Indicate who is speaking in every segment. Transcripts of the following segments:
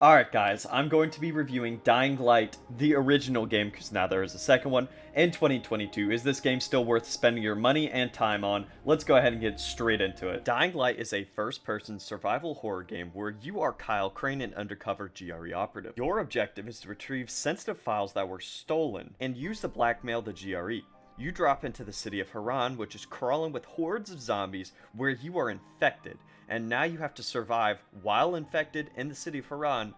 Speaker 1: Alright guys, I'm going to be reviewing Dying Light, the original game, because now there is a second one, in 2022. Is this game still worth spending your money and time on? Let's go ahead and get straight into it. Dying Light is a first-person survival horror game where you are Kyle Crane, an undercover GRE operative. Your objective is to retrieve sensitive files that were stolen and use to blackmail the GRE. You drop into the city of Harran, which is crawling with hordes of zombies where you are infected, and now you have to survive while infected in the city of Harran,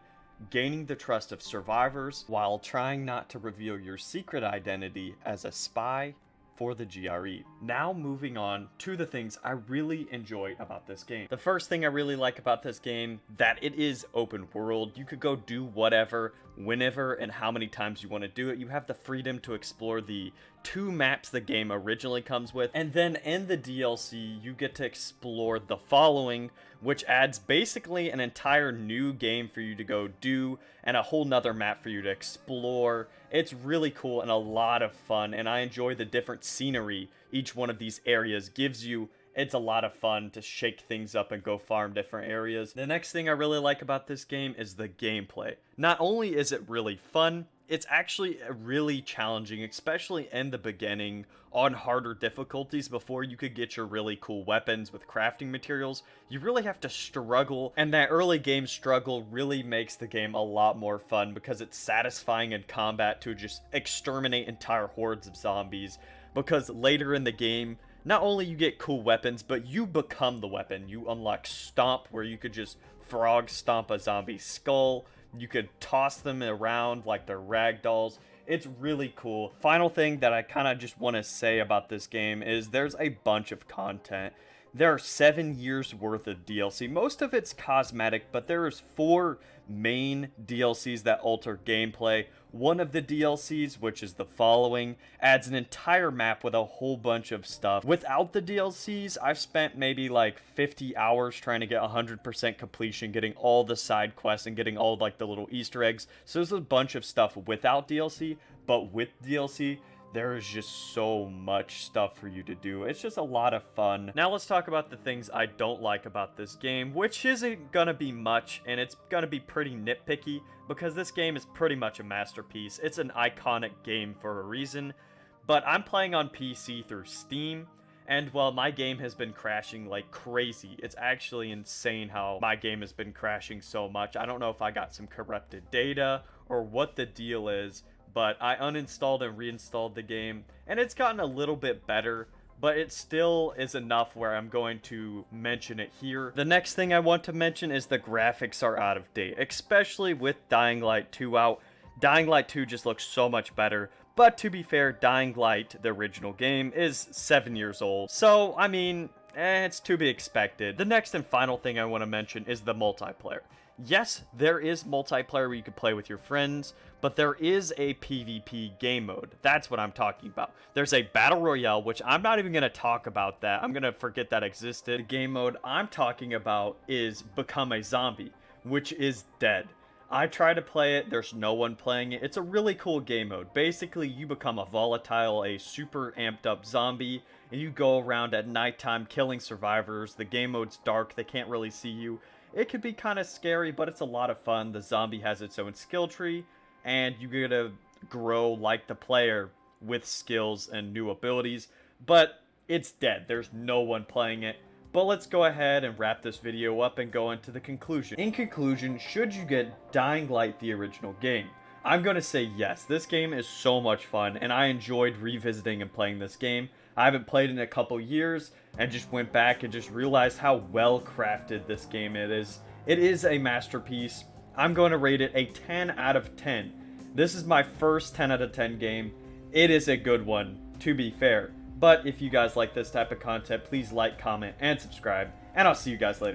Speaker 1: gaining the trust of survivors while trying not to reveal your secret identity as a spy for the GRE. Now moving on to the things I really enjoy about this game. The first thing I really like about this game, that it is open world. You could go do whatever, whenever, and how many times you want to do it. You have the freedom to explore the 2 maps the game originally comes with, and then in the DLC you get to explore the following, which adds basically an entire new game for you to go do and a whole nother map for you to explore. It's really cool and a lot of fun, and I enjoy the different scenery each one of these areas gives you. It's a lot of fun to shake things up and go farm different areas. The next thing I really like about this game is the gameplay. Not only is it really fun, it's actually really challenging, especially in the beginning on harder difficulties before you could get your really cool weapons with crafting materials. You really have to struggle, and that early game struggle really makes the game a lot more fun because it's satisfying in combat to just exterminate entire hordes of zombies, because later in the game, not only you get cool weapons, but you become the weapon. You unlock Stomp, where you could just frog stomp a zombie skull. You could toss them around like they're rag dolls. It's really cool. Final thing that I kind of just want to say about this game is there's a bunch of content. There are 7 years worth of DLC. Most of it's cosmetic, but there's 4 main DLCs that alter gameplay. One of the DLCs, which is the following, adds an entire map with a whole bunch of stuff. Without the DLCs, I've spent maybe like 50 hours trying to get 100% completion, getting all the side quests and getting all like the little Easter eggs. So there's a bunch of stuff without DLC, but with DLC, there is just so much stuff for you to do. It's just a lot of fun. Now let's talk about the things I don't like about this game, which isn't gonna be much, and it's gonna be pretty nitpicky, because this game is pretty much a masterpiece. It's an iconic game for a reason, but I'm playing on PC through Steam, and while my game has been crashing like crazy, it's actually insane how my game has been crashing so much. I don't know if I got some corrupted data or what the deal is, but I uninstalled and reinstalled the game, and it's gotten a little bit better, but it still is enough where I'm going to mention it here. The next thing I want to mention is the graphics are out of date, especially with Dying Light 2 out. Dying Light 2 just looks so much better, but to be fair, Dying Light, the original game, is 7 years old, so I mean, it's to be expected. The next and final thing I want to mention is the multiplayer. Yes, there is multiplayer where you can play with your friends, but there is a PvP game mode. That's what I'm talking about. There's a Battle Royale, which I'm not even going to talk about that. I'm going to forget that existed. The game mode I'm talking about is Become a Zombie, which is dead. I try to play it, there's no one playing it. It's a really cool game mode. Basically, you become a volatile, a super amped up zombie, and you go around at nighttime killing survivors. The game mode's dark, they can't really see you. It could be kind of scary, but it's a lot of fun. The zombie has its own skill tree, and you get to grow like the player with skills and new abilities, but it's dead. There's no one playing it. But let's go ahead and wrap this video up and go into the conclusion. In conclusion, should you get Dying Light, the original game? I'm going to say yes. This game is so much fun, and I enjoyed revisiting and playing this game. I haven't played in a couple years, and just went back and just realized how well crafted this game is. It is a masterpiece. I'm going to rate it a 10 out of 10. This is my first 10 out of 10 game. It is a good one, to be fair. But if you guys like this type of content, please like, comment, and subscribe. And I'll see you guys later.